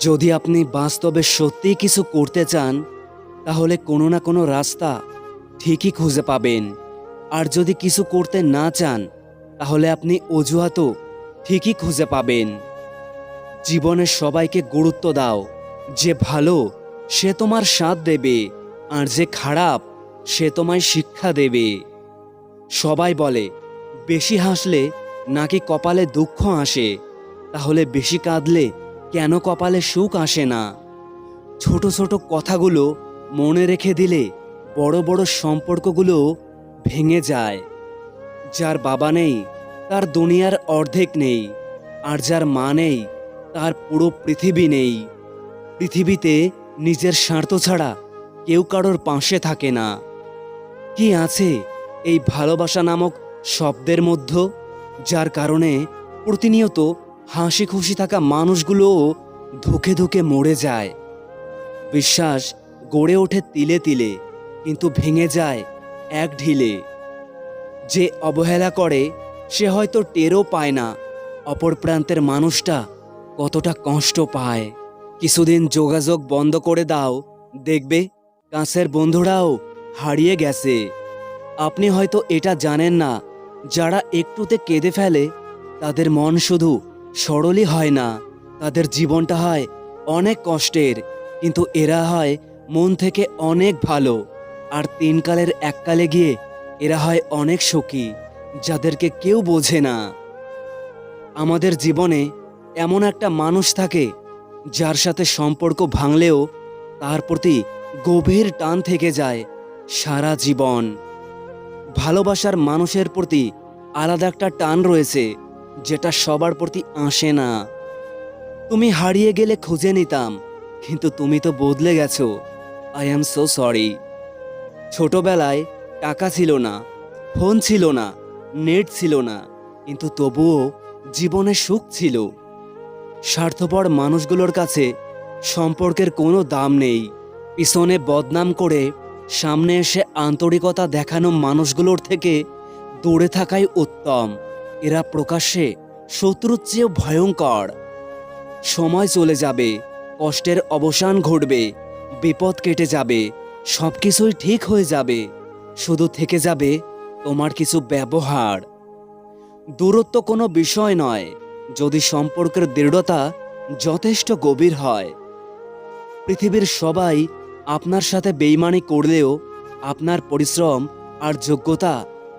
যদি আপনি বাস্তবে সত্যিই কিছু করতে চান, তাহলে কোনো না কোনো রাস্তা ঠিকই খুঁজে পাবেন। আর যদি কিছু করতে না চান, তাহলে আপনি অজুহাতও ঠিকই খুঁজে পাবেন। জীবনের সবাইকে গুরুত্ব দাও। যে ভালো সে তোমার সাথ দেবে, আর যে খারাপ সে তোমায় শিক্ষা দেবে। সবাই বলে বেশি হাসলে নাকি কপালে দুঃখ আসে, তাহলে বেশি কাঁদলে কেন কপালে সুখ আসে না? ছোট ছোট কথাগুলো মনে রেখে দিলে বড় বড় সম্পর্কগুলো ভেঙে যায়। যার বাবা নেই তার দুনিয়ার অর্ধেক নেই, আর যার মা নেই তার পুরো পৃথিবী নেই। পৃথিবীতে নিজের স্বার্থ ছাড়া কেউ কারোর পাশে থাকে না। কি আছে এই ভালোবাসা নামক শব্দের মধ্যে, যার কারণে প্রতিনিয়ত হাসি খুশি থাকা মানুষগুলোও ধুকে ধুকে মরে যায়। বিশ্বাস গড়ে ওঠে তিলে তিলে, কিন্তু ভেঙে যায় এক ঢিলে। যে অবহেলা করে সে হয়তো টেরও পায় না অপর প্রান্তের মানুষটা কতটা কষ্ট পায়। কিছুদিন যোগাযোগ বন্ধ করে দাও, দেখবে কাছের বন্ধুরাও হারিয়ে গেছে। আপনি হয়তো এটা জানেন না, যারা একটুতে কেঁদে ফেলে তাদের মন শুধু সরলই হয় না, তাদের জীবনটা হয় অনেক কষ্টের, কিন্তু এরা হয় মন থেকে অনেক ভালো। আর তিন কালের এককালে গিয়ে এরা হয় অনেক সুখী, যাদেরকে কেউ বোঝে না। আমাদের জীবনে এমন একটা মানুষ থাকে যার সাথে সম্পর্ক ভাঙলেও তার প্রতি গভীর টান থেকে যায় সারা জীবন। ভালোবাসার মানুষের প্রতি আলাদা একটা টান রয়েছে, যেটা সবার প্রতি আসে না। তুমি হারিয়ে গেলে খুঁজে নিতাম, কিন্তু তুমি তো বদলে গেছো। I am so sorry. ছোটবেলায় টাকা ছিল না, ফোন ছিল না, নেট ছিল না, কিন্তু তবুও জীবনে সুখ ছিল। স্বার্থপর মানুষগুলোর কাছে সম্পর্কের কোনো দাম নেই। পিছনে বদনাম করে সামনে এসে আন্তরিকতা দেখানো মানুষগুলোর থেকে দূরে থাকাই উত্তম। এরা প্রকাশ্যে শত্রুর চেয়েও ভয়ঙ্কর। সময় চলে যাবে, কষ্টের অবসান ঘটবে, বিপদ কেটে যাবে, সব কিছুই ঠিক হয়ে যাবে, শুধু থেকে যাবে তোমার কিছু ব্যবহার। দূরত্ব কোনো বিষয় নয়, যদি সম্পর্কের দৃঢ়তা যথেষ্ট গভীর হয়। পৃথিবীর সবাই আপনার সাথে বেইমানি করলেও আপনার পরিশ্রম আর যোগ্যতা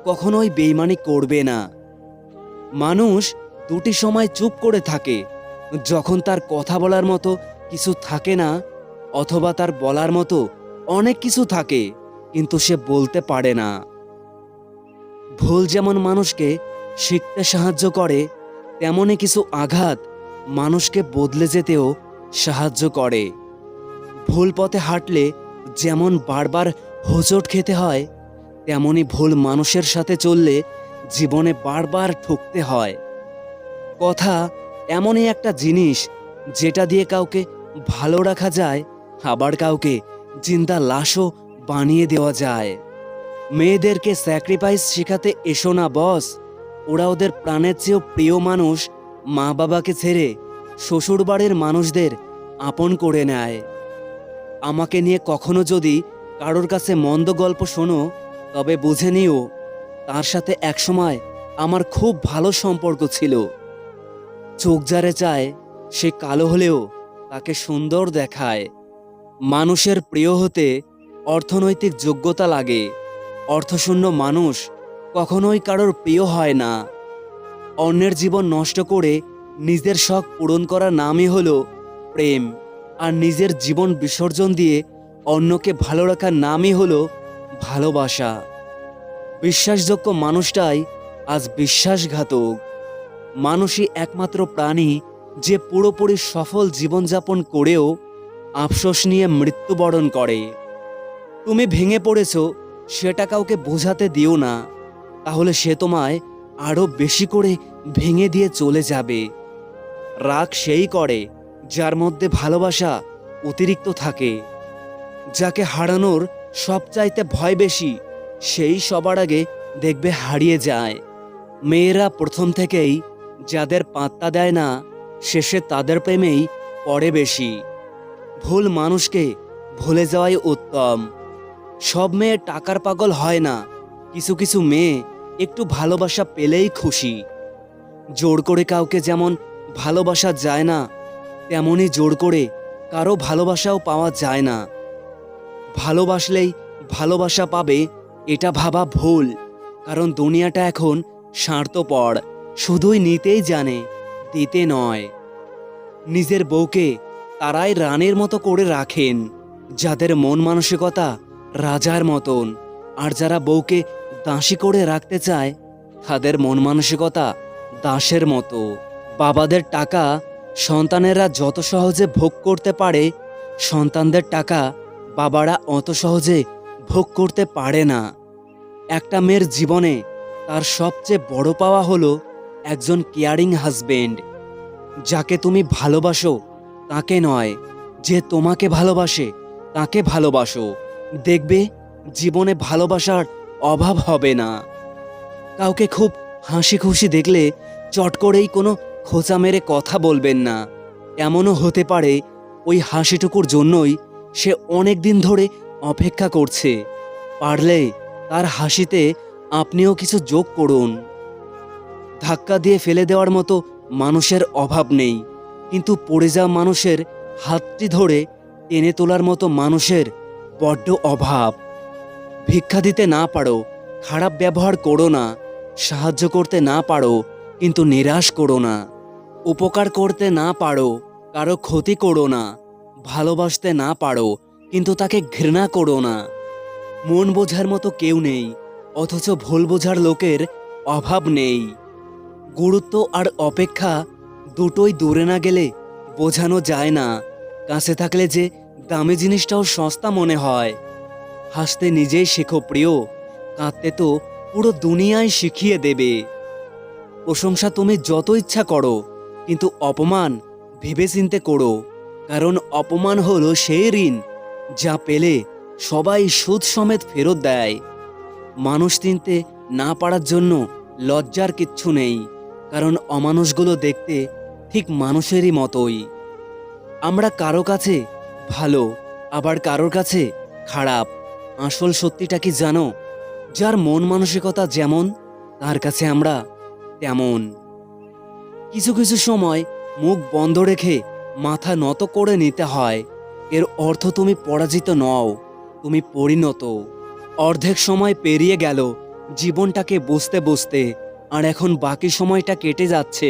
কখনোই বেইমানি করবে না। মানুষ দুটি সময় চুপ করে থাকে, যখন তার কথা বলার মতো কিছু থাকে না, অথবা তার বলার মতো অনেক কিছু থাকে কিন্তু সে বলতে পারে না। ভুল যেমন মানুষকে শিখতে সাহায্য করে, তেমনই কিছু আঘাত মানুষকে বদলে যেতেও সাহায্য করে। ভুল পথে হাঁটলে যেমন বারবার হোঁচট খেতে হয়, তেমনি ভুল মানুষের সাথে চললে জীবনে বারবার ঠকতে হয়। কথা এমনই একটা জিনিস, যেটা দিয়ে কাউকে ভালো রাখা যায়, আবার কাউকে জিন্দা লাশও বানিয়ে দেওয়া যায়। মেয়েদেরকে স্যাক্রিফাইস শেখাতে এসো না বস। ওরা ওদের প্রাণের চেয়েও প্রিয় মানুষ মা বাবাকে ছেড়ে শ্বশুরবাড়ির মানুষদের আপন করে নেয়। আমাকে নিয়ে কখনো যদি কারোর কাছে মন্দ গল্প শোনো, তবে বুঝে নিও তার সাথে একসময় আমার খুব ভালো সম্পর্ক ছিল। চোখ যারে চায় সে কালো হলেও তাকে সুন্দর দেখায়। মানুষের প্রিয় হতে অর্থনৈতিক যোগ্যতা লাগে। অর্থশূন্য মানুষ কখনোই কারোর প্রিয় হয় না। অন্যের জীবন নষ্ট করে নিজের শখ পূরণ করার নামই হলো প্রেম, আর নিজের জীবন বিসর্জন দিয়ে অন্যকে ভালো রাখার নামই হলো ভালোবাসা। বিশ্বাসযোগ্য মানুষটাই আজ বিশ্বাসঘাতক। মানুষই একমাত্র প্রাণী যে পুরোপুরি সফল জীবনযাপন করেও আফসোস নিয়ে মৃত্যুবরণ করে। তুমি ভেঙে পড়েছো, সেটা কাউকে বোঝাতে দিও না, তাহলে সে তোমায় আরো বেশি করে ভেঙে দিয়ে চলে যাবে। রাগ সেই করে যার মধ্যে ভালোবাসা অতিরিক্ত থাকে। যাকে হারানোর সবচাইতে ভয় বেশি, সেই সবার আগে দেখবে হারিয়ে যায়। মেয়েরা প্রথম থেকেই যাদের পাত্তা দেয় না, শেষে তাদের প্রেমেই পরে বেশি। ভুল মানুষকে ভুলে যাওয়াই উত্তম। সব মেয়ে টাকার পাগল হয় না, কিছু কিছু মেয়ে একটু ভালোবাসা পেলেই খুশি। জোর করে কাউকে যেমন ভালোবাসা যায় না, তেমনই জোর করে কারো ভালোবাসাও পাওয়া যায় না। ভালোবাসলেই ভালোবাসা পাবে এটা ভাবা ভুল, কারণ দুনিয়াটা এখন স্বার্থপর, শুধুই নিতেই জানে, দিতে নয়। নিজের বউকে তারাই রানীর মতো করে রাখেন, যাদের মন মানসিকতা রাজার মতন। আর যারা বউকে দাসী করে রাখতে চায়, তাদের মন মানসিকতা দাসের মতো। বাবাদের টাকা সন্তানেরা যত সহজে ভোগ করতে পারে, সন্তানদের টাকা বাবারা অত সহজে ভোগ করতে পারে না। একটা মেয়ের জীবনে তার সবচেয়ে বড় পাওয়া হলো একজন কেয়ারিং হাজবেন্ড। যাকে তুমি ভালোবাসো তাকে নয়, যে তোমাকে ভালোবাসে তাকে ভালোবাসো। দেখবে জীবনে ভালোবাসার অভাব হবে না। কাউকে খুব হাসি খুশি দেখলে চট করেই কোনো খোঁচা মেরে কথা বলবেন না। এমনও হতে পারে ওই হাসিটুকুর জন্যই সে অনেক দিন ধরে অপেক্ষা করছে। পারলে তার হাসিতে আপনিও কিছু যোগ করুন। ধাক্কা দিয়ে ফেলে দেওয়ার মতো মানুষের অভাব নেই, কিন্তু পড়ে যাওয়া মানুষের হাতটি ধরে টেনে তোলার মতো মানুষের বড্ড অভাব। ভিক্ষা দিতে না পারো, খারাপ ব্যবহার করো না। সাহায্য করতে না পারো, কিন্তু নিরাশ করো না। উপকার করতে না পারো, কারো ক্ষতি করো না। ভালোবাসতে না পারো, কিন্তু তাকে ঘৃণা করো না। মন বোঝার মতো কেউ নেই, অথচ ভুল বোঝার লোকের অভাব নেই। গুরুত্ব আর অপেক্ষা দুটোই দূরে না গেলে বোঝানো যায় না। কাছে থাকলে যে দামি জিনিসটাও সস্তা মনে হয়। হাসতে নিজেই শেখো প্রিয়, কাঁদতে তো পুরো দুনিয়ায় শিখিয়ে দেবে। প্রশংসা তুমি যত ইচ্ছা করো, কিন্তু অপমান ভেবেচিন্তে করো, কারণ অপমান হলো সেই ঋণ যা পেলে সবাই সুদ সমেত ফেরত দেয়। মানুষ চিনতে না পারার জন্য লজ্জার কিচ্ছু নেই, কারণ অমানুষগুলো দেখতে ঠিক মানুষেরই মতোই। আমরা কারো কাছে ভালো, আবার কারোর কাছে খারাপ। আসল সত্যিটা কি জানো? যার মন মানসিকতা যেমন, তার কাছে আমরা তেমন। কিছু কিছু সময় মুখ বন্ধ রেখে মাথা নত করে নিতে হয়। এর অর্থ তুমি পরাজিত নও, তুমি পরিণত। অর্ধেক সময় পেরিয়ে গেল জীবনটাকে বুঝতে বুঝতে, আর এখন বাকি সময়টা কেটে যাচ্ছে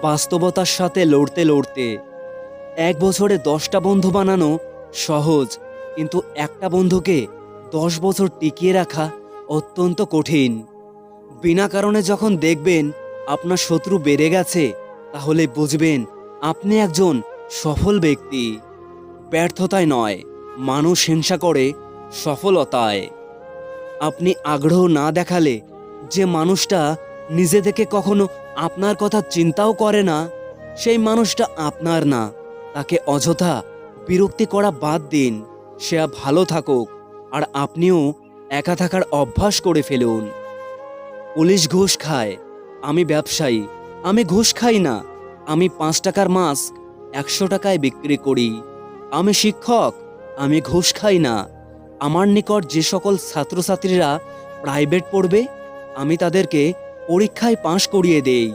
বাস্তবতার সাথে লড়তে লড়তে। 1 বছরে 10টা বন্ধু বানানো সহজ, কিন্তু একটা বন্ধুকে 10 বছর টিকিয়ে রাখা অত্যন্ত কঠিন। বিনা কারণে যখন দেখবেন আপনার শত্রু বেড়ে গেছে, তাহলে বুঝবেন আপনি একজন সফল ব্যক্তি। ব্যর্থতায় নয়, মানুষ হিংসা করে সফলতায়। আপনি আগ্রহ না দেখালে যে মানুষটা নিজে থেকে কখনো আপনার কথা চিন্তাও করে না, সেই মানুষটা আপনার না। তাকে অযথা বিরক্তি করা বাদ দিন। সে ভালো থাকুক, আর আপনিও একা থাকার অভ্যাস করে ফেলুন। পুলিশ ঘুষ খায়, আমি ব্যবসায়ী, আমি ঘুষ খাই না। আমি 5 টাকার মাস্ক 100 টাকায় বিক্রি করি। আমি শিক্ষক, আমি ঘুষ খাই না। আমার নিকট যে সকল ছাত্রছাত্রীরা প্রাইভেট পড়বে, আমি তাদেরকে পরীক্ষায় পাশ করিয়ে দেই।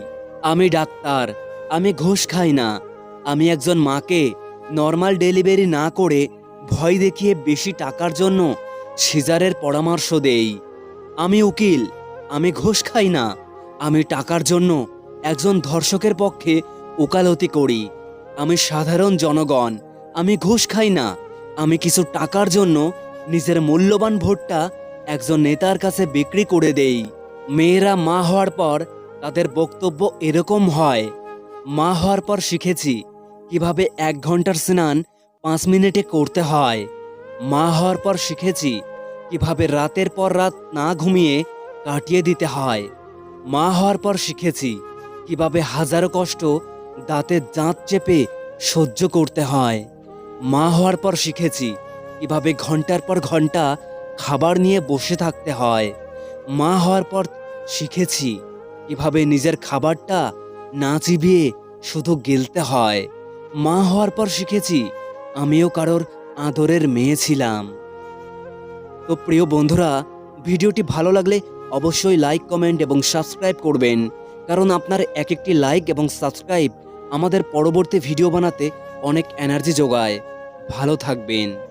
আমি ডাক্তার, আমি ঘুষ খাই না। আমি একজন মাকে নর্মাল ডেলিভারি না করে ভয় দেখিয়ে বেশি টাকার জন্য সিজারের পরামর্শ দেই। আমি উকিল, আমি ঘুষ খাই না। আমি টাকার জন্য একজন ধর্ষকের পক্ষে ওকালতি করি। আমি সাধারণ জনগণ, আমি ঘুষ খাই না। আমি কিছু টাকার জন্য নিজের মূল্যবান ভোটটা একজন নেতার কাছে বিক্রি করে দেই। মেয়েরা মা হওয়ার পর তাদের বক্তব্য এরকম হয়, মা হওয়ার পর শিখেছি কিভাবে 1 ঘন্টার স্নান 5 মিনিটে করতে হয়। মা হওয়ার পর শিখেছি কিভাবে রাতের পর রাত না ঘুমিয়ে কাটিয়ে দিতে হয়। মা হওয়ার পর শিখেছি কিভাবে হাজারো কষ্ট দাঁতের দাঁত চেপে সহ্য করতে হয়। মা হওয়ার পর শিখেছি কিভাবে ঘন্টার পর ঘন্টা খাবার নিয়ে বসে থাকতে হয়। মা হওয়ার পর শিখেছি কিভাবে নিজের খাবারটা না চিবিয়ে শুধু গিলতে হয়। মা হওয়ার পর শিখেছি আমিও কারোর আদরের মেয়ে ছিলাম। তো প্রিয় বন্ধুরা, ভিডিওটি ভালো লাগলে অবশ্যই লাইক, কমেন্ট এবং সাবস্ক্রাইব করবেন, কারণ আপনার এক একটি লাইক এবং সাবস্ক্রাইব আমাদের পরবর্তী ভিডিও বানাতে অনেক এনার্জি যোগায়। ভালো থাকবেন।